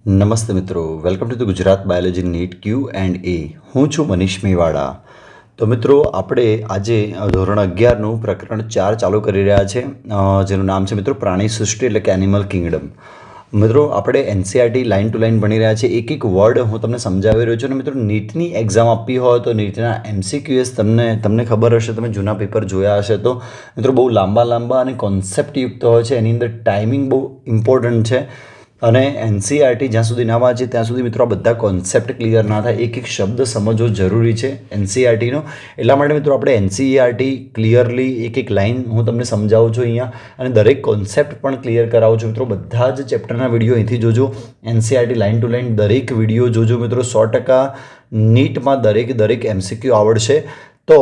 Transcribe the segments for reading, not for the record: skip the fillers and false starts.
નમસ્તે મિત્રો, welcome to the Gujarat biology NEET Q&A. હું છું મનીષ મેવાડા. તો મિત્રો, આપણે આજે ધોરણ 11નું પ્રકરણ 4 ચાલુ કરી રહ્યા છે, જેનું નામ છે મિત્રો પ્રાણી સૃષ્ટિ એટલે કે એનિમલ કિંગડમ. મિત્રો, આપણે NCERT લાઇન ટુ લાઇન ભણી રહ્યા છે. એક એક વર્ડ હું તમને સમજાવી રહ્યો છું. અને મિત્રો, નીટની એક્ઝામ આપવી હોય તો નીટના MCQs તમને ખબર હશે, તમે જૂના પેપર જોયા હશે તો મિત્રો બહુ લાંબા અને કોન્સેપ્ટયુક્ત હોય છે. એની અંદર ટાઈમિંગ બહુ ઇમ્પોર્ટન્ટ છે. અને NCERT જ્યાં સુધી ના વાંચે ત્યાં સુધી મિત્રો આ બધા કોન્સેપ્ટ ક્લિયર ના થાય. એક એક શબ્દ સમજવો જરૂરી છે NCERTનો. એટલા માટે મિત્રો આપણે NCERT ક્લિયરલી એક એક લાઇન હું તમને સમજાવું છું અહીંયા, અને દરેક કોન્સેપ્ટ પણ ક્લિયર કરાવું છું. મિત્રો, બધા જ ચેપ્ટરના વિડીયો અહીંથી જોજો. NCERT લાઇન ટુ લાઇન દરેક વિડીયો જોજો મિત્રો. 100% નીટમાં દરેક MCQ આવડશે. તો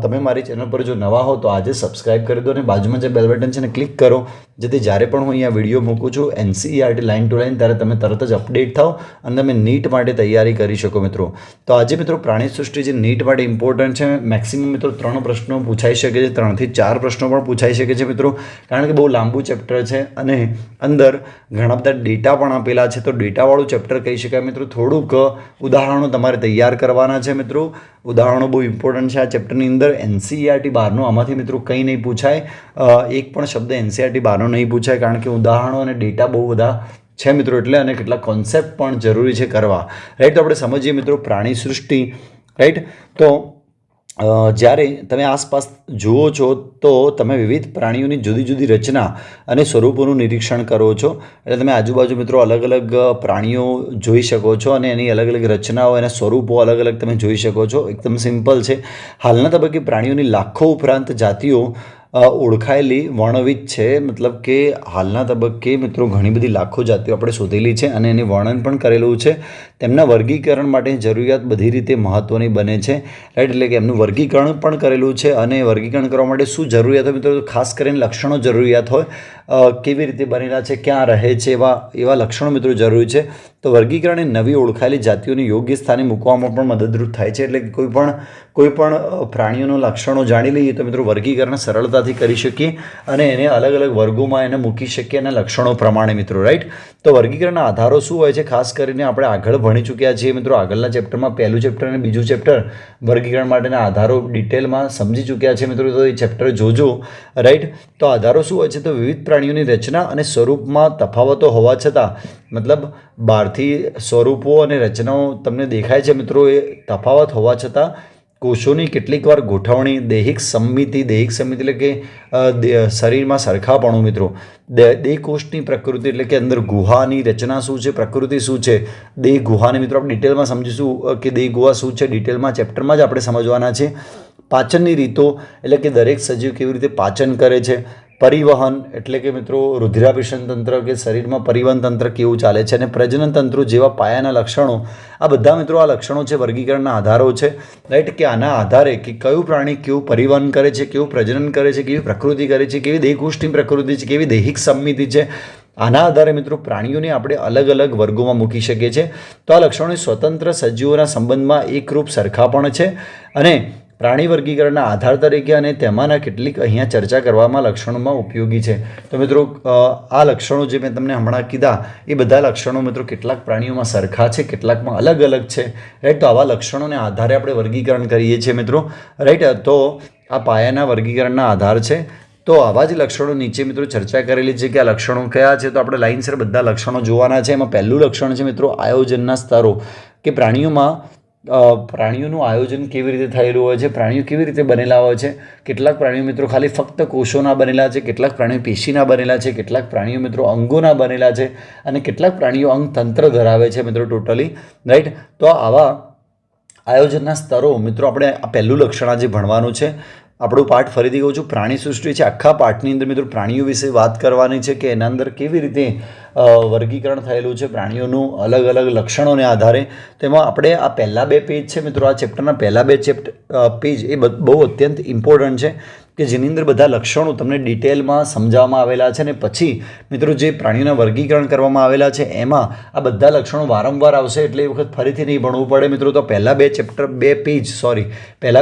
તમે મારી ચેનલ પર જો નવા હો તો આજે સબસ્ક્રાઇબ કરી દો અને બાજુમાં જે બેલ બટન છે ને ક્લિક કરો, જેથી જ્યારે પણ હું અહીંયા વિડીયો મૂકું છું NCERT લાઇન ટુ લાઇન, ત્યારે તમે તરત જ અપડેટ થાઓ અને તમે નીટ માટે તૈયારી કરી શકો મિત્રો. તો આજે મિત્રો પ્રાણી સૃષ્ટિ જે નીટ માટે ઇમ્પોર્ટન્ટ છે. મેક્સિમમ મિત્રો 3 પ્રશ્નો પૂછાઈ શકે છે, 3 થી 4 પ્રશ્નો પણ પૂછાઈ શકે છે મિત્રો, કારણ કે બહુ લાંબુ ચેપ્ટર છે અને અંદર ઘણા બધા ડેટા પણ આપેલા છે. તો ડેટાવાળું ચેપ્ટર કહી શકાય મિત્રો. થોડુંક ઉદાહરણો તમારે તૈયાર કરવાના છે મિત્રો. ઉદાહરણો બહુ ઇમ્પોર્ટન્ટ છે આ ચેપ્ટરની અંદર. NCERT 12નું આમાંથી મિત્રો કંઈ નહીં પૂછાય, એક પણ શબ્દ NCERT 12નો નહીં પૂછાય, કારણ કે ઉદાહરણો અને ડેટા બહુ બધા છે મિત્રો એટલે, અને કેટલાક કોન્સેપ્ટ પણ જરૂરી છે કરવા. રાઈટ, તો આપણે સમજીએ મિત્રો પ્રાણી સૃષ્ટિ. રાઈટ, તો જ્યારે તમે આસપાસ જુઓ છો તો તમે વિવિધ પ્રાણીઓની જુદી જુદી રચના અને સ્વરૂપોનું નિરીક્ષણ કરો છો. એટલે તમે આજુબાજુ મિત્રો અલગ અલગ પ્રાણીઓ જોઈ શકો છો અને એની અલગ અલગ રચનાઓ, એના સ્વરૂપો અલગ અલગ તમે જોઈ શકો છો. એકદમ સિમ્પલ છે. હાલના તબક્કે પ્રાણીઓની લાખો ઉપરાંત જાતિઓ ઓળખાયેલી વર્ણવિત છે. મતલબ કે હાલના તબક્કે મિત્રો ઘણી બધી લાખો જાતિઓ આપણે શોધેલી છે અને એની વર્ણન પણ કરેલું છે. તેમના વર્ગીકરણ માટે જરૂરિયાત બધી રીતે મહત્ત્વની બને છે. રાઈટ, એટલે કે એમનું વર્ગીકરણ પણ કરેલું છે. અને વર્ગીકરણ કરવા માટે શું જરૂરિયાત હોય મિત્રો? ખાસ કરીને લક્ષણો જરૂરિયાત હોય. કેવી રીતે બનેલા છે, ક્યાં રહે છે, એવા લક્ષણો મિત્રો જરૂરી છે. તો વર્ગીકરણ એ નવી ઓળખાયેલી જાતિઓને યોગ્ય સ્થાને મૂકવામાં પણ મદદરૂપ થાય છે. એટલે કે કોઈ પણ પ્રાણીઓના લક્ષણો જાણી લઈએ તો મિત્રો વર્ગીકરણ સરળતાથી કરી શકીએ અને એને અલગ અલગ વર્ગોમાં એને મૂકી શકીએ એના લક્ષણો પ્રમાણે મિત્રો. રાઈટ, તો વર્ગીકરણના આધારો શું હોય છે? ખાસ કરીને આપણે આગળ ભણી ચૂક્યા છીએ મિત્રો. આગળના ચેપ્ટરમાં પહેલું ચેપ્ટર અને બીજું ચેપ્ટર વર્ગીકરણ માટેના આધારો ડિટેલમાં સમજી ચૂક્યા છે મિત્રો. તો એ ચેપ્ટર જોજો. રાઈટ, તો આધારો શું હોય છે? તો વિવિધ પ્રાણીઓની રચના અને સ્વરૂપમાં તફાવતો હોવા છતાં, મતલબ બહારથી સ્વરૂપો અને રચનાઓ તમને દેખાય છે મિત્રો, એ તફાવત હોવા છતાં કોષોની કેટલીક વાર ગોઠવણી, દૈહિક સમમિતિ એટલે કે શરીરમાં સરખાપણું મિત્રો, દેહ કોષની પ્રકૃતિ એટલે કે અંદર ગુહાની રચના શું છે, પ્રકૃતિ શું છે, દેહ ગુહાને મિત્રો આપણે ડિટેલમાં સમજીશું કે દેહ ગુહા શું છે. ડિટેલમાં ચેપ્ટરમાં જ આપણે સમજવાના છે. પાચનની રીતો એટલે કે દરેક સજીવ કેવી રીતે પાચન કરે છે. પરિવહન એટલે કે મિત્રો રુધિરાભિસરણ તંત્ર કે શરીરમાં પરિવહન તંત્ર કેવું ચાલે છે. અને પ્રજનન તંત્રો જેવા પાયાના લક્ષણો, આ બધા મિત્રો આ લક્ષણો છે, વર્ગીકરણના આધારો છે. રાઈટ, કે આના આધારે કે કયું પ્રાણી કેવું પરિવહન કરે છે, કેવું પ્રજનન કરે છે, કેવી પ્રકૃતિ કરે છે, કેવી દેહકોષ્ઠની પ્રકૃતિ છે, કેવી દૈહિક સમમિતિ છે, આના આધારે મિત્રો પ્રાણીઓને આપણે અલગ અલગ વર્ગોમાં મૂકી શકીએ છીએ. તો આ લક્ષણો સ્વતંત્ર સજીવોના સંબંધમાં એકરૂપ સરખાપણ છે અને પ્રાણી વર્ગીકરણના આધાર તરીકે અને તેમાંના કેટલીક અહીંયા ચર્ચા કરવામાં લક્ષણોમાં ઉપયોગી છે. તો મિત્રો આ લક્ષણો જે મેં તમને હમણાં કીધા એ બધા લક્ષણો મિત્રો કેટલાક પ્રાણીઓમાં સરખા છે, કેટલાકમાં અલગ અલગ છે. રાઈટ, તો આવા લક્ષણોને આધારે આપણે વર્ગીકરણ કરીએ છીએ મિત્રો. રાઈટ, તો આ પાયાના વર્ગીકરણના આધાર છે. તો આવા જ લક્ષણો નીચે મિત્રો ચર્ચા કરેલી છે કે આ લક્ષણો કયા છે. તો આપણે લાઇનસર બધા લક્ષણો જોવાના છે. એમાં પહેલું લક્ષણ છે મિત્રો આયોજનના સ્તરો, કે પ્રાણીઓનું આયોજન કેવી રીતે થયેલું હોય છે, પ્રાણીઓ કેવી રીતે બનેલા હોય છે. કેટલાક પ્રાણીઓ મિત્રો ખાલી ફક્ત કોષોના બનેલા છે, કેટલાક પ્રાણીઓ પેશીના બનેલા છે, કેટલાક પ્રાણીઓ મિત્રો અંગોના બનેલા છે અને કેટલાક પ્રાણીઓ અંગતંત્ર ધરાવે છે મિત્રો ટોટલી. રાઈટ, તો આવા આયોજનના સ્તરો મિત્રો આપણે આ પહેલું લક્ષણ આજે ભણવાનું છે. આપણું પાઠ ફરીથી કહું છું, પ્રાણી સૃષ્ટિ છે. આખા પાઠની અંદર મિત્રો પ્રાણીઓ વિશે વાત કરવાની છે કે એના અંદર કેવી રીતે વર્ગીકરણ થયેલું છે પ્રાણીઓનું અલગ અલગ લક્ષણોને આધારે. તેમાં આપણે આ પહેલા 2 પેજ છે મિત્રો, આ ચેપ્ટરના પહેલા 2 પેજ એ બહુ અત્યંત ઇમ્પોર્ટન્ટ છે. કે જેની અંદર બધા લક્ષણો તમને ડિટેલમાં સમજાવવામાં આવેલા છે. અને પછી મિત્રો જે પ્રાણીઓના વર્ગીકરણ કરવામાં આવેલા છે એમાં આ બધા લક્ષણો વારંવાર આવશે, એટલે એ વખત ફરીથી નહીં ભણવું પડે મિત્રો. તો પહેલાં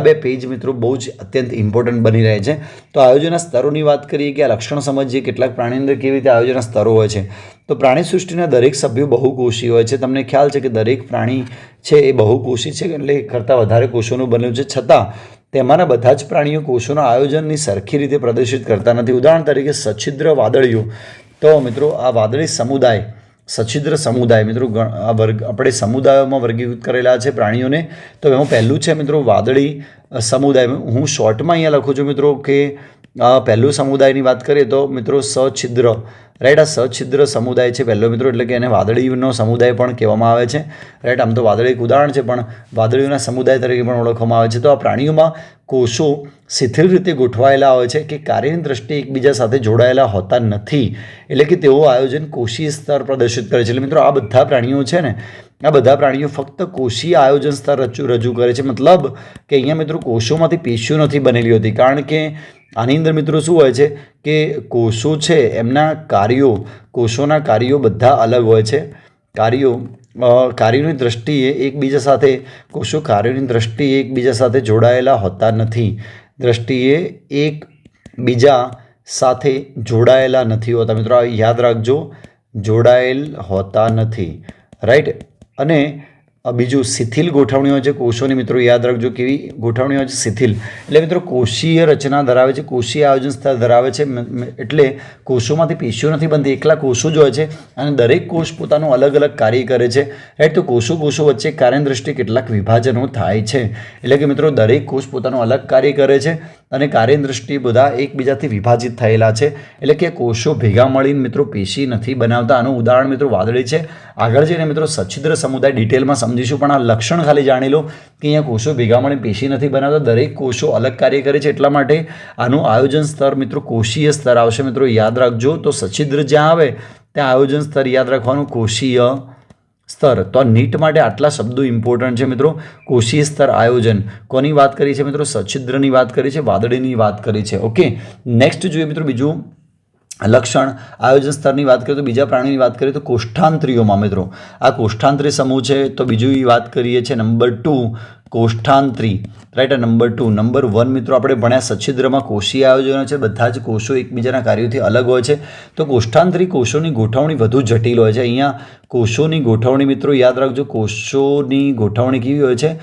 બે પેજ મિત્રો બહુ જ અત્યંત ઇમ્પોર્ટન્ટ બની રહે છે. તો આયોજનના સ્તરોની વાત કરીએ કે આ લક્ષણ સમજીએ કેટલાક પ્રાણીની અંદર કેવી રીતે આયોજનના સ્તરો હોય છે. તો પ્રાણી સૃષ્ટિના દરેક સભ્યો બહુકોષી હોય છે. તમને ખ્યાલ છે કે દરેક પ્રાણી છે એ બહુકોષી છે, એટલે કરતાં વધારે કોષોનું બન્યું છે. છતાં તેમાંના બધા જ પ્રાણીઓ કોષોના આયોજનની સરખી રીતે પ્રદર્શિત કરતા નથી. ઉદાહરણ તરીકે સછિદ્ર વાદળીઓ. તો મિત્રો આ વાદળી સમુદાય, સછિદ્ર સમુદાય મિત્રો આ આપણે સમુદાયોમાં વર્ગીકૃત કરેલા છે પ્રાણીઓને. તો એમાં પહેલું છે મિત્રો વાદળી સમુદાય. હું શોર્ટમાં અહીંયા લખું છું મિત્રો કે પહેલું સમુદાયની વાત કરીએ તો મિત્રો સછિદ્ર, રાઈટ. આ સછિદ્ર સમુદાય છે પહેલો મિત્રો, એટલે કે એને વાદળીનો સમુદાય પણ કહેવામાં આવે છે, રાઈટ. આમ તો વાદળી એક ઉદાહરણ છે, પણ વાદળીઓના સમુદાય તરીકે પણ ઓળખવામાં આવે છે. તો આ પ્રાણીઓમાં કોષો શિથિલ રીતે ગોઠવાયેલા હોય છે કે કાર્યની દ્રષ્ટિએ એકબીજા સાથે જોડાયેલા હોતા નથી, એટલે કે તેઓ આયોજન કોષીય સ્તર પ્રદર્શિત કરે છે. એટલે મિત્રો આ બધા પ્રાણીઓ છે ને, આ બધા પ્રાણીઓ ફક્ત કોષીય આયોજન સ્તર રજૂ કરે છે. મતલબ કે અહીંયા મિત્રો કોષોમાંથી પેશીઓ નથી બનેલી હોતી, કારણ કે આની અંદર મિત્રો શું હોય છે કે કોષો છે એમના કાર્યો, કોષોના કાર્યો બધા અલગ હોય છે. કાર્યોની દ્રષ્ટિએ એકબીજા સાથે કોષો કાર્યોની દ્રષ્ટિએ એકબીજા સાથે જોડાયેલા હોતા નથી. હોતા મિત્રો, આ યાદ રાખજો, જોડાયેલ હોતા નથી, રાઈટ. અને બીજું શિથિલ ગોઠવણી હોય છે કોષોની મિત્રો, યાદ રાખજો કેવી ગોઠવણી હોય છે, શિથિલ. એટલે મિત્રો કોષીય રચના ધરાવે છે, કોષીય આયોજન સ્તર ધરાવે છે. એટલે કોષોમાંથી પેશીઓ નથી બનતી, એકલા કોષો જ હોય છે અને દરેક કોષ પોતાનું અલગ અલગ કાર્ય કરે છે, રાઈટ. તો કોષો વચ્ચે કાર્યની દ્રષ્ટિએ કેટલાક વિભાજનો થાય છે, એટલે કે મિત્રો દરેક કોષ પોતાનું અલગ કાર્ય કરે છે અને કાર્યની દ્રષ્ટિએ બધા એકબીજાથી વિભાજિત થયેલા છે, એટલે કે કોષો ભેગા મળીને મિત્રો પેશી નથી બનાવતા. આનું ઉદાહરણ મિત્રો વાદળી છે. આગળ જઈને મિત્રો સછિદ્ર સમુદાય ડિટેલમાં સમજીશું, પણ આ લક્ષણ ખાલી જાણી લો કે અહીંયા કોષો ભેગા મળીને પેશી નથી બનાવતા, દરેક કોષો અલગ કાર્ય કરે છે. એટલા માટે આનું આયોજન સ્તર મિત્રો કોષીય સ્તર આવશે મિત્રો, યાદ રાખજો. તો સછિદ્ર જ્યાં આવે ત્યાં આયોજન સ્તર યાદ રાખવાનું, કોષીય સ્તર. તો નીટ માટે આટલા શબ્દો ઇમ્પોર્ટન્ટ છે મિત્રો. કોષીય સ્તર આયોજન કોની વાત કરી છે મિત્રો? સછિદ્રની વાત કરી છે, વાદળીની વાત કરી છે. ઓકે, નેક્સ્ટ જોઈએ મિત્રો બીજું લક્ષણ આયોજન સ્તરની વાત કરીએ તો બીજા પ્રાણીની વાત કરીએ તો કોષ્ઠાંત્રીઓમાં મિત્રો આ કોષ્ઠાંત્રી સમૂહ છે. તો બીજું વાત કરીએ છીએ નંબર 2 કોષ્ઠાંત્રી, રાઈટ. નંબર 2. નંબર 1 મિત્રો આપણે ભણ્યા સછિદ્રમાં કોષીય આયોજનો છે, બધા જ કોષો એકબીજાના કાર્યોથી અલગ હોય છે. તો કોષ્ઠાંત્રી કોષોની ગોઠવણી વધુ જટિલ હોય છે. અહીંયા કોષોની ગોઠવણી મિત્રો યાદ રાખજો, કોષોની ગોઠવણી કેવી હોય છે?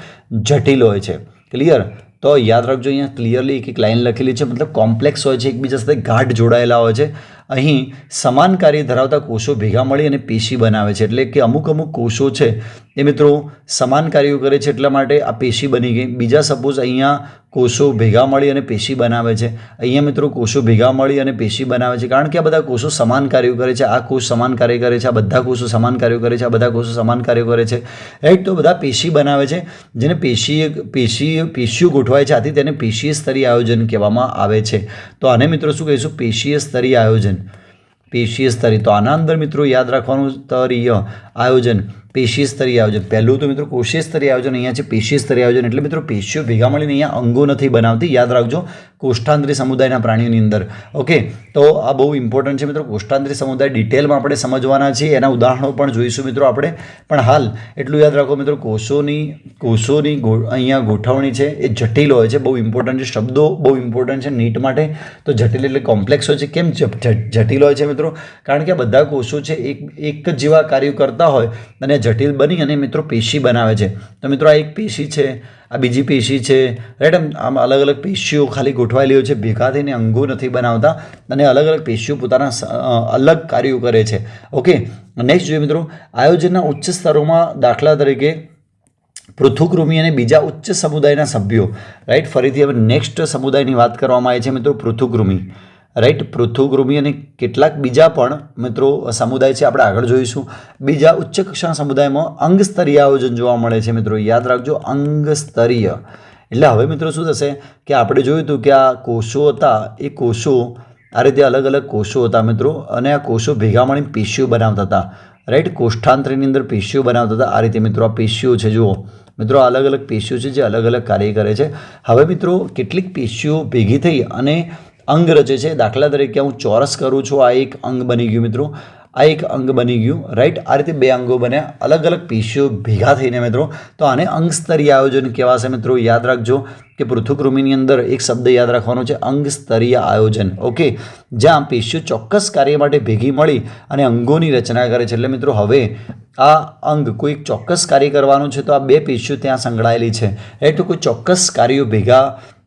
જટિલ હોય છે. ક્લિયર? તો યાદ રાખજો, અહીંયા ક્લિયરલી એક લાઈન લખેલી છે, મતલબ કોમ્પ્લેક્સ હોય છે, એકબીજા સાથે ગાઢ જોડાયેલા હોય છે. અહીં સમાન કાર્ય ધરાવતા કોષો ભેગા મળી અને પેશી બનાવે છે, એટલે કે અમુક કોષો છે એ મિત્રો સમાન કાર્યો કરે છે, એટલા માટે આ પેશી બની ગઈ. બીજા સપોઝ અહીંયા કોષો ભેગા મળી અને પેશી બનાવે છે, અહીંયા મિત્રો કોષો ભેગા મળી અને પેશી બનાવે છે, કારણ કે આ બધા કોષો સમાન કાર્યો કરે છે. આ કોષ સમાન કાર્ય કરે છે, આ બધા કોષો સમાન કાર્યો કરે છે, આ બધા કોષો સમાન કાર્યો કરે છે, રાઈટ. તો બધા પેશી બનાવે છે, જેને પેશીઓ ગોઠવાય છે, આથી તેને પેશીય સ્તરીય આયોજન કહેવામાં આવે છે. તો આને મિત્રો શું કહીશું? પેશીય સ્તરીય આયોજન. પેશીય સ્તરીય. તો આના અંદર મિત્રો યાદ રાખવાનું સ્તરીય આયોજન, પેશી સ્તરીય આયોજન. પહેલું તો મિત્રો કોષીય સ્તરીય આયોજન, અહીંયા છે પેશી સ્તરીય આયોજન. એટલે મિત્રો પેશીઓ ભેગા મળીને અહીંયા અંગો નથી બનાવતી, યાદ રાખજો, કોષ્ઠાંત્રી સમુદાયના પ્રાણીઓની અંદર. ઓકે, તો આ બહુ ઇમ્પોર્ટન્ટ છે મિત્રો. કોષ્ઠાંત્રી સમુદાય ડિટેલમાં આપણે સમજવાના છીએ, એના ઉદાહરણો પણ જોઈશું મિત્રો આપણે. પણ હાલ એટલું યાદ રાખો મિત્રો, કોષોની અહીંયા ગોઠવણી છે એ જટિલ હોય છે, બહુ ઇમ્પોર્ટન્ટ છે. શબ્દો બહુ ઇમ્પોર્ટન્ટ છે નીટ માટે. તો જટિલ એટલે કોમ્પ્લેક્સ હોય છે. કેમ જટિલ હોય છે મિત્રો? કારણ કે આ બધા કોષો છે એક જ જેવા કાર્યો કરતા હોય અને જટિલ બની અને મિત્રો પેશી બનાવે છે. તો મિત્રો આ એક પેશી છે, આ બીજી પેશી છે, રાઈટ. આમ અલગ અલગ પેશીઓ ખાલી ગોઠવાયેલી હોય છે, ભેગા થઈને અંગો નથી બનાવતા અને અલગ અલગ પેશીઓ પોતાના અલગ કાર્યો કરે છે. ઓકે, નેક્સ્ટ જોઈએ મિત્રો આયોજનના ઉચ્ચ સ્તરોમાં, દાખલા તરીકે પૃથુકૃમિ અને બીજા ઉચ્ચ સમુદાયના સભ્યો, રાઈટ. ફરીથી હવે નેક્સ્ટ સમુદાયની વાત કરવામાં આવે છે મિત્રો, પૃથુકૃમિ, રાઈટ. પૃથુકૃમિ અને કેટલાક બીજા પણ મિત્રો સમુદાય છે, આપણે આગળ જોઈશું. બીજા ઉચ્ચ કક્ષાના સમુદાયમાં અંગ સ્તરીય આયોજન જોવા મળે છે મિત્રો, યાદ રાખજો, અંગ સ્તરીય. એટલે હવે મિત્રો શું થશે કે આપણે જોયું હતું કે આ કોષો હતા, એ કોષો આ રીતે અલગ અલગ કોષો હતા મિત્રો, અને આ કોષો ભેગા મળીને પેશીઓ બનાવતા હતા, રાઈટ. કોષ્ઠાંતરની અંદર પેશીઓ બનાવતા હતા. આ રીતે મિત્રો આ પેશીઓ છે, જુઓ મિત્રો, અલગ અલગ પેશીઓ છે જે અલગ અલગ કાર્ય કરે છે. હવે મિત્રો કેટલીક પેશીઓ ભેગી થઈ અને અંગ રચે છે. દાખલા તરીકે હું ચોરસ કરું છું, આ એક અંગ બની ગયું મિત્રો, આ એક અંગ બની ગયું, રાઈટ. આ રીતે બે અંગો બન્યા, અલગ અલગ પેશીઓ ભેગા થઈને મિત્રો, તો આને અંગસ્તરીય આયોજન કહેવાશે મિત્રો. યાદ રાખજો કે પૃથુકૃમિની અંદર એક શબ્દ યાદ રાખવાનો છે, અંગસ્તરીય આયોજન. ઓકે, જ્યાં પેશીઓ ચોક્કસ કાર્ય માટે ભેગી મળી અને અંગોની રચના કરે છે. એટલે મિત્રો હવે આ અંગ કોઈ ચોક્કસ કાર્ય કરવાનું છે તો આ બે પેશીઓ ત્યાં સંકળાયેલી છે, રાઈટ. તો કોઈ ચોક્કસ કાર્યો ભેગા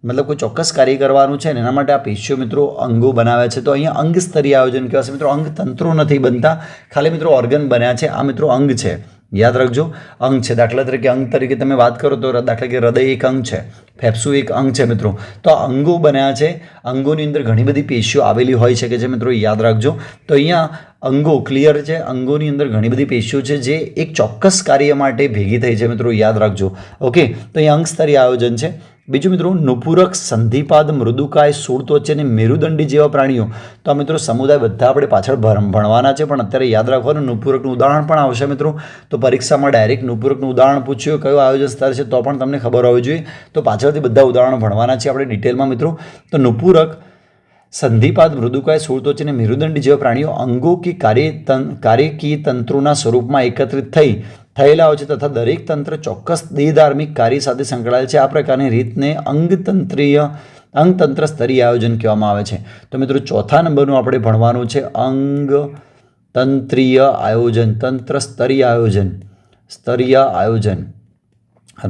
મતલબ કોઈ ચોક્કસ કાર્ય કરવાનું છે ને એના માટે આ પેશીઓ મિત્રો અંગો બનાવે છે. તો અહીંયા અંગસ્તરીય આયોજન કહેવાશે મિત્રો. અંગતંત્રો નથી બનતા, ખાલી મિત્રો ઓર્ગન બન્યા છે. આ મિત્રો અંગ છે, યાદ રાખજો, અંગ છે. દાખલા તરીકે અંગ તરીકે તમે વાત કરો તો દાખલા કે હૃદય એક અંગ છે, ફેફસું એક અંગ છે મિત્રો. તો આ અંગો બન્યા છે. અંગોની અંદર ઘણી બધી પેશીઓ આવેલી હોય શકે છે મિત્રો, યાદ રાખજો. તો અહીંયા અંગો ક્લિયર છે. અંગોની અંદર ઘણી બધી પેશીઓ છે જે એક ચોક્કસ કાર્ય માટે ભેગી થઈ છે મિત્રો, યાદ રાખજો. ઓકે, તો અહીંયા અંગસ્તરીય આયોજન છે. બીજું મિત્રો, નુપુરક, સંધિપાદ, મૃદુકાય, શૂળત્વચી અને મેરુદંડી જેવા પ્રાણીઓ. તો આ મિત્રો સમુદાય બધા આપણે પાછળ ભણવાના છે, પણ અત્યારે યાદ રાખવાનું નુપુરકનું ઉદાહરણ પણ આવશે મિત્રો. તો પરીક્ષામાં ડાયરેક્ટ નુપુરકનું ઉદાહરણ પૂછ્યું કયું આયોજન સ્તર છે તો પણ તમને ખબર હોવી જોઈએ. તો પાછળથી બધા ઉદાહરણો ભણવાના છે આપણે ડિટેલમાં મિત્રો. તો નુપુરક, સંધિપાદ, મૃદુકાય, શૂળત્વચી અને મેરુદંડી જેવા પ્રાણીઓ અંગો કે કાર્યકીય તંત્રોના સ્વરૂપમાં એકત્રિત થયેલા હોય છે તથા દરેક તંત્ર ચોક્કસ દેહધાર્મિક કાર્ય સાથે સંકળાયેલ છે. આ પ્રકારની રીતને અંગતંત્ર સ્તરીય આયોજન કહેવામાં આવે છે. તો મિત્રો ચોથા નંબરનું આપણે ભણવાનું છે અંગતંત્રીય આયોજન, તંત્ર સ્તરીય આયોજન,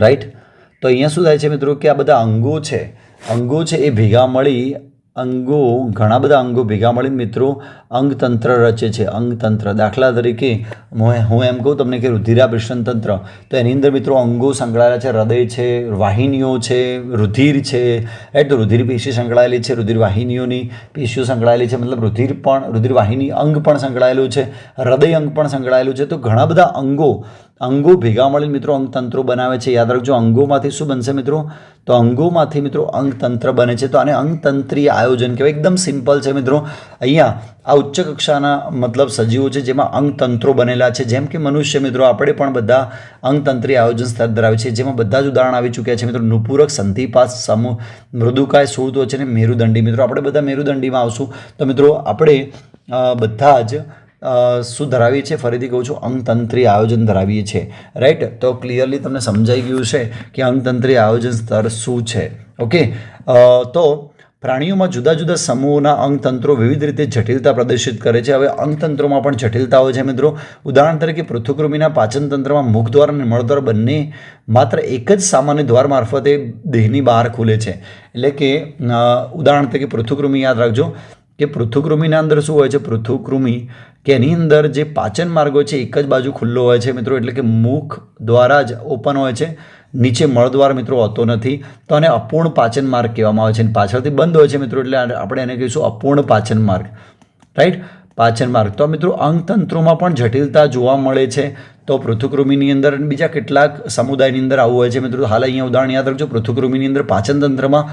રાઈટ. તો અહીંયા શું થાય છે મિત્રો કે આ બધા અંગો છે એ ભેગા મળી ઘણા બધા અંગો ભેગા મળીને મિત્રો અંગતંત્ર રચે છે. અંગતંત્ર દાખલા તરીકે હું એમ કહું તમને કે રુધિરાભિસરણ તંત્ર, તો એની અંદર મિત્રો અંગો સંકળાયેલા છે, હૃદય છે, વાહિનીઓ છે, રુધિર છે, રાઈટ. તો રુધિર પેશી સંકળાયેલી છે, રુધિર વાહિનીઓની પેશીઓ સંકળાયેલી છે, મતલબ રુધિર વાહિની અંગ પણ સંકળાયેલું છે, હૃદય અંગ પણ સંકળાયેલું છે. તો ઘણા બધા અંગો ભેગા મળીને મિત્રો અંગતંત્રો બનાવે છે. યાદ રાખજો, અંગોમાંથી શું બનશે મિત્રો? તો અંગોમાંથી મિત્રો અંગતંત્ર બને છે. તો આને અંગતંત્રીય આયોજન કહેવાય. એકદમ સિમ્પલ છે મિત્રો. અહીંયા આ ઉચ્ચ કક્ષાના મતલબ સજીવો છે જેમાં અંગતંત્રો બનેલા છે. જેમ કે મનુષ્ય મિત્રો, આપણે પણ બધા અંગતંત્રીય આયોજન સ્તર ધરાવે છે, જેમાં બધા જ ઉદાહરણ આવી ચૂક્યા છે મિત્રો. નુપુરક, સંધિપાદ, મૃદુકાય, શૂળત્વચી અને મેરુદંડી. મિત્રો આપણે બધા મેરુદંડીમાં આવશું. તો મિત્રો આપણે બધા જ શું ધરાવીએ છીએ? ફરીથી કહું છું, અંગતંત્રીય આયોજન ધરાવીએ છીએ, રાઈટ. તો ક્લિયરલી તમને સમજાઈ ગયું છે કે અંગતંત્રીય આયોજન સ્તર શું છે. ઓકે, તો પ્રાણીઓમાં જુદા જુદા સમૂહોના અંગતંત્રો વિવિધ રીતે જટિલતા પ્રદર્શિત કરે છે. હવે અંગતંત્રોમાં પણ જટિલતા હોય છે મિત્રો. ઉદાહરણ તરીકે પૃથુકૃમિના પાચનતંત્રમાં મુખદ્વાર અને મળદ્વાર બંને માત્ર એક જ સામાન્ય દ્વાર મારફતે દેહની બહાર ખુલે છે. એટલે કે ઉદાહરણ તરીકે પૃથુકૃમિ યાદ રાખજો કે પૃથુકૃમિના અંદર શું હોય છે? પૃથુકૃમિ કે એની અંદર જે પાચન માર્ગ હોય છે એક જ બાજુ ખુલ્લો હોય છે મિત્રો, એટલે કે મુખ દ્વારા જ ઓપન હોય છે, નીચે મળદ્વાર મિત્રો હોતો નથી. તો આને અપૂર્ણ પાચન માર્ગ કહેવામાં આવે છે. પાછળથી બંધ હોય છે મિત્રો, એટલે આપણે એને કહીશું અપૂર્ણ પાચન માર્ગ, રાઈટ. પાચન માર્ગ. તો મિત્રો અંગતંત્રોમાં પણ જટિલતા જોવા મળે છે. તો પૃથુકૃમિની અંદર બીજા કેટલાક સમુદાયની અંદર આવું હોય છે મિત્રો. હાલ અહીંયા ઉદાહરણ યાદ રાખજો. પૃથુકૃમિની અંદર પાચનતંત્રમાં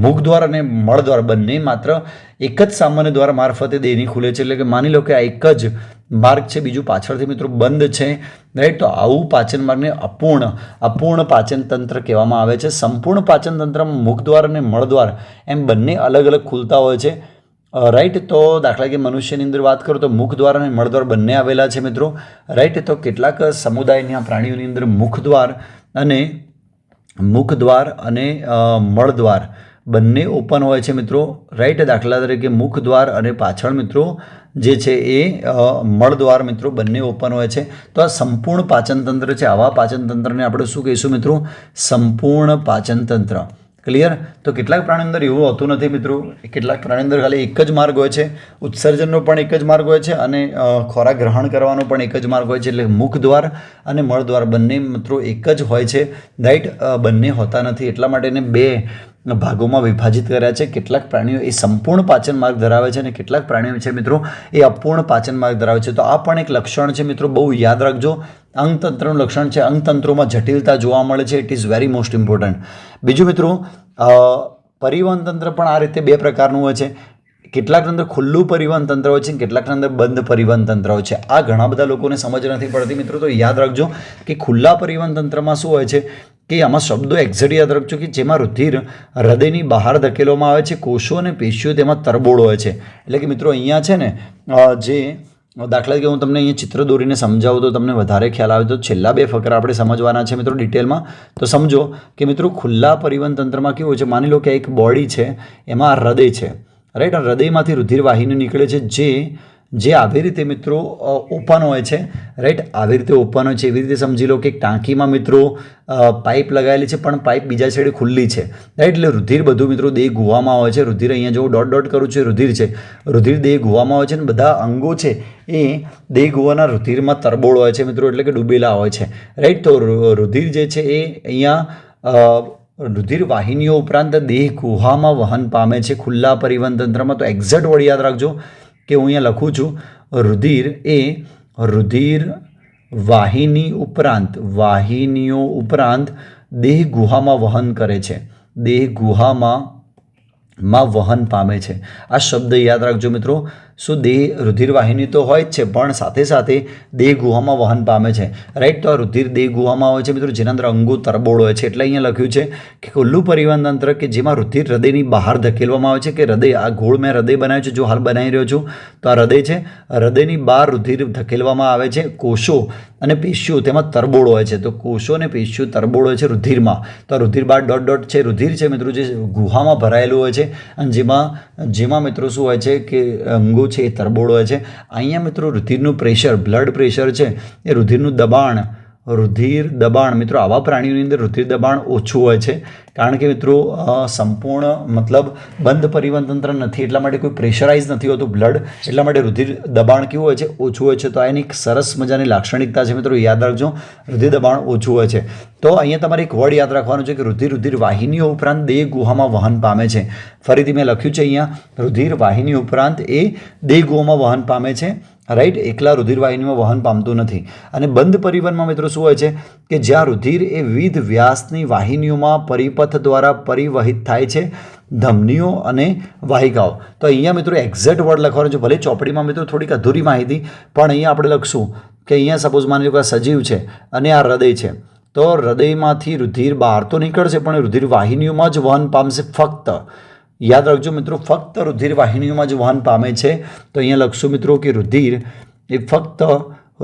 મુખદ્વાર અને મળદ્વાર બંને માત્ર એક જ સામાન્ય દ્વાર મારફતે દેહની ખુલે છે. એટલે કે માની લો કે આ એક જ માર્ગ છે, બીજું પાછળથી મિત્રો બંધ છે, રાઈટ. તો આવું પાચન માર્ગને અપૂર્ણ પાચન તંત્ર કહેવામાં આવે છે. સંપૂર્ણ પાચન તંત્રમાં મુખદ્વાર અને મળદ્વાર એમ બંને અલગ અલગ ખુલતા હોય છે, રાઈટ. તો દાખલા કે મનુષ્યની અંદર વાત કરું તો મુખદ્વાર અને મળદ્વાર બંને આવેલા છે મિત્રો, રાઈટ. તો કેટલાક સમુદાયના પ્રાણીઓની અંદર મુખદ્વાર અને મળદ્વાર બંને ઓપન હોય છે મિત્રો, રાઈટ. દાખલા તરીકે મુખદ્વાર અને પાછળ મિત્રો જે છે એ મળદ્વાર મિત્રો બંને ઓપન હોય છે. તો આ સંપૂર્ણ પાચનતંત્ર છે. આવા પાચનતંત્રને આપણે શું કહીશું મિત્રો? સંપૂર્ણ પાચનતંત્ર. ક્લિયર? તો કેટલાક પ્રાણી અંદર એવું હોતું નથી મિત્રો. કેટલાક પ્રાણી અંદર ખાલી એક જ માર્ગ હોય છે, ઉત્સર્જનનો પણ એક જ માર્ગ હોય છે અને ખોરાક ગ્રહણ કરવાનો પણ એક જ માર્ગ હોય છે. એટલે મુખદ્વાર અને મળદ્વાર બંને મિત્રો એક જ હોય છે, રાઈટ. બંને હોતા નથી. એટલા માટે એને બે ભાગોમાં વિભાજિત કર્યા છે. કેટલાક પ્રાણીઓ એ સંપૂર્ણ પાચન માર્ગ ધરાવે છે અને કેટલાક પ્રાણીઓ છે મિત્રો એ અપૂર્ણ પાચન માર્ગ ધરાવે છે. તો આ પણ એક લક્ષણ છે મિત્રો, બહુ યાદ રાખજો. અંગતંત્રનું લક્ષણ છે. અંગતંત્રોમાં જટિલતા જોવા મળે છે. It is very most important. બીજું મિત્રો, પરિવહન તંત્ર પણ આ રીતે બે પ્રકારનું હોય છે. કેટલાકની અંદર ખુલ્લું પરિવહન તંત્ર હોય છે, કેટલાકની અંદર બંધ પરિવહન તંત્ર હોય છે. આ ઘણા બધા લોકોને સમજ નથી પડતી મિત્રો. તો યાદ રાખજો કે ખુલ્લા પરિવહન તંત્રમાં શું હોય છે કે આમાં શબ્દો એક્ઝેક્ટ યાદ રાખજો કે જેમાં રુધિર હૃદયની બહાર ધકેલવામાં આવે છે, કોષો અને પેશીઓ તેમાં તરબોળ હોય છે. એટલે કે મિત્રો અહીંયા છે ને જે દાખલા તરીકે હું તમને અહીંયા ચિત્ર દોરીને સમજાવું તો તમને વધારે ખ્યાલ આવે. તો છેલ્લા 2 ફકરા આપણે સમજવાના છે મિત્રો ડિટેલમાં. તો સમજો કે મિત્રો ખુલ્લા પરિવહન તંત્રમાં કેવું છે, માની લો કે એક બોડી છે, એમાં હૃદય છે, રાઈટ. હૃદયમાંથી રુધિર વાહિની નીકળે છે જે આવી રીતે મિત્રો ઓપન હોય છે, રાઈટ. આવી રીતે ઓપન હોય છે. એવી રીતે સમજી લો કે એક ટાંકીમાં મિત્રો પાઇપ લગાવેલી છે પણ પાઇપ બીજા સાઈડે ખુલ્લી છે, રાઈટ. એટલે રુધિર બધું મિત્રો દેહ ગુહામાં હોય છે. રુધિર અહીંયા જો ડોટ ડોટ કરું છું રુધિર છે, રુધિર દેહ ગુહામાં હોય છે અને બધા અંગો છે એ દેહ ગુહાના રુધિરમાં તરબોળ હોય છે મિત્રો, એટલે કે ડૂબેલા હોય છે, રાઈટ. તો રુધિર જે છે એ અહીંયા રુધિર વાહિનીઓ ઉપરાંત દેહ ગુહામાં વહન પામે છે ખુલ્લા પરિવહન તંત્રમાં. તો એક્ઝેક્ટ વર્ડ યાદ રાખજો કે હું અહીંયા લખું છું રુધિર વાહિનીઓ ઉપરાંત દેહ ગુહામાં વહન કરે છે, દેહ ગુહામાં વહન પામે છે. આ શબ્દ યાદ રાખજો મિત્રો. શું રુધિર વાહિની તો હોય જ છે પણ સાથે સાથે દેહ ગુહામાં વહન પામે છે, રાઈટ. તો આ રુધિર દેહ ગુહામાં હોય છે મિત્રો, જેના અંદર અંગો તરબોળ હોય છે. એટલે અહીંયા લખ્યું છે કે ખુલ્લું પરિવહન તંત્ર કે જેમાં રુધિર હૃદયની બહાર ધકેલવામાં આવે છે, કે હૃદય, આ ગોળ મેં હૃદય બનાવ્યું છે, જો હાલ બનાવી રહ્યો છું તો આ હૃદય છે, હૃદયની બહાર રુધિર ધકેલવામાં આવે છે. કોષો અને પેશીઓ તેમાં તરબોળ હોય છે. તો કોષો અને પેશીઓ તરબોળ હોય છે રુધિરમાં. તો આ રુધિર બાર ડોટ ડોટ છે, રુધિર છે મિત્રો જે ગુહામાં ભરાયેલું હોય છે અને જેમાં મિત્રો શું હોય છે કે અંગો છે એ તરબોળ હોય છે. અહીંયા મિત્રો રુધિરનું પ્રેશર, બ્લડ પ્રેશર છે એ રુધિર દબાણ મિત્રો આવા પ્રાણીઓની અંદર રુધિર દબાણ ઓછું હોય છે, કારણ કે મિત્રો સંપૂર્ણ મતલબ બંધ પરિવહન તંત્ર નથી, એટલા માટે કોઈ પ્રેશરાઇઝ નથી હોતું બ્લડ, એટલા માટે રુધિર દબાણ કેવું હોય છે, ઓછું હોય છે. તો આ એની એક સરસ મજાની લાક્ષણિકતા છે મિત્રો, યાદ રાખજો રુધિર દબાણ ઓછું હોય છે. તો અહીંયા તમારે એક વર્ડ યાદ રાખવાનું છે કે રુધિર વાહિનીઓ ઉપરાંત દેહ ગુહામાં વહન પામે છે. ફરીથી મેં લખ્યું છે અહીંયા રુધિર વાહિની ઉપરાંત એ દેહ ગુહામાં વહન પામે છે, રાઈટ. એકલા રુધિર વાહિનીમાં વહન પામતું નથી. અને બંધ પરિવહનમાં મિત્રો શું હોય છે કે જ્યાં રુધિર એ વિવિધ વ્યાસની વાહિનીઓમાં પરિપથ દ્વારા પરિવહિત થાય છે, ધમનીઓ અને વાહિકાઓ. તો અહીંયા મિત્રો એક્ઝેક્ટ વર્ડ લખવાનો છે. ભલે ચોપડીમાં મિત્રો થોડીક અધૂરી માહિતી, પણ અહીંયા આપણે લખશું કે અહીંયા સપોઝ માની લો કે આ સજીવ છે અને આ હૃદય છે. તો હૃદયમાંથી રુધિર બહાર તો નીકળશે પણ રુધિર વાહિનીઓમાં જ વહન પામશે. ફક્ત યાદ રાખજો મિત્રો, ફક્ત રુધિર વાહિનીઓમાં જ વહન પામે છે. તો અહીંયા લખશું મિત્રો કે રુધિર એ ફક્ત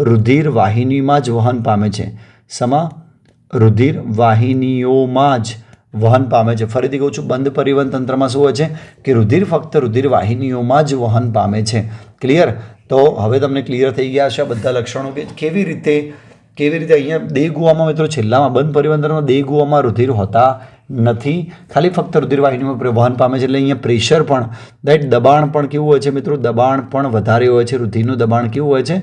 રુધિર વાહિનીમાં જ વહન પામે છે. રુધિર વાહિનીઓમાં જ વહન પામે છે. ફરીથી કહું છું, બંધ પરિવહન તંત્રમાં શું હોય છે કે રુધિર ફક્ત રુધિર વાહિનીઓમાં જ વહન પામે છે. ક્લિયર? તો હવે તમને ક્લિયર થઈ ગયા છે આ બધા લક્ષણો કે કેવી રીતે અહીંયા દેહ ગુહામાં મિત્રો છેલ્લામાં બંધ પરિવહન તંત્રમાં દેહ ગુહામાં રુધિર હોતા નથી, ખાલી ફક્ત રુધિર વાહિનીમાં વહન પામે છે. એટલે અહીંયા પ્રેશર પણ, રાઈટ, દબાણ પણ કેવું હોય છે મિત્રો, દબાણ પણ વધારે હોય છે. રુધિરનું દબાણ કેવું હોય છે,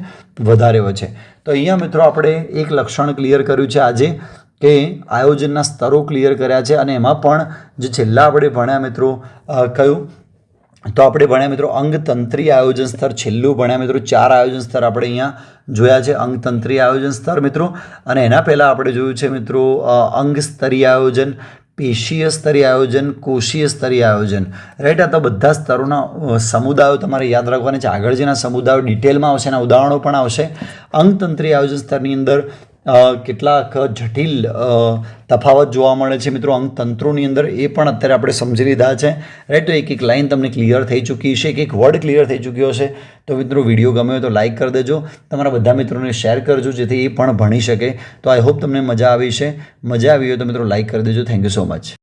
વધારે હોય છે. તો અહીંયા મિત્રો આપણે એક લક્ષણ ક્લિયર કર્યું છે આજે કે આયોજનના સ્તરો ક્લિયર કર્યા છે. અને એમાં પણ જે છેલ્લા આપણે ભણ્યા મિત્રો કયું, તો આપણે ભણ્યા મિત્રો અંગતંત્રીય આયોજન સ્તર. છેલ્લું ભણ્યા મિત્રો 4 આયોજન સ્તર આપણે અહીંયા જોયા છે. અંગતંત્રીય આયોજન સ્તર મિત્રો, અને એના પહેલાં આપણે જોયું છે મિત્રો અંગ સ્તરીય આયોજન, પેશીય સ્તરીય આયોજન, કોષીય સ્તરીય આયોજન, રાઈટ. આ તો બધા સ્તરોના સમુદાયો તમારે યાદ રાખવાના છે. આગળ જેના સમુદાયો ડિટેલમાં આવશે એના ઉદાહરણો પણ આવશે. અંગતંત્રીય આયોજન સ્તરની અંદર કેટલાક જટિલ તફાવત જોવા મળે છે મિત્રો અંગતંત્રોની અંદર, એ પણ અત્યારે આપણે સમજી લીધા છે, રાઈટ. તો એક લાઇન તમને ક્લિયર થઈ ચૂકી છે, એક વર્ડ ક્લિયર થઈ ચૂક્યો છે. તો મિત્રો વિડીયો ગમ્યો તો લાઇક કરી દેજો, તમારા બધા મિત્રોને શેર કરજો જેથી એ પણ ભણી શકે. તો આઈ હોપ તમને મજા આવી છે. મજા આવી હોય તો મિત્રો લાઇક કરી દેજો. Thank you so much.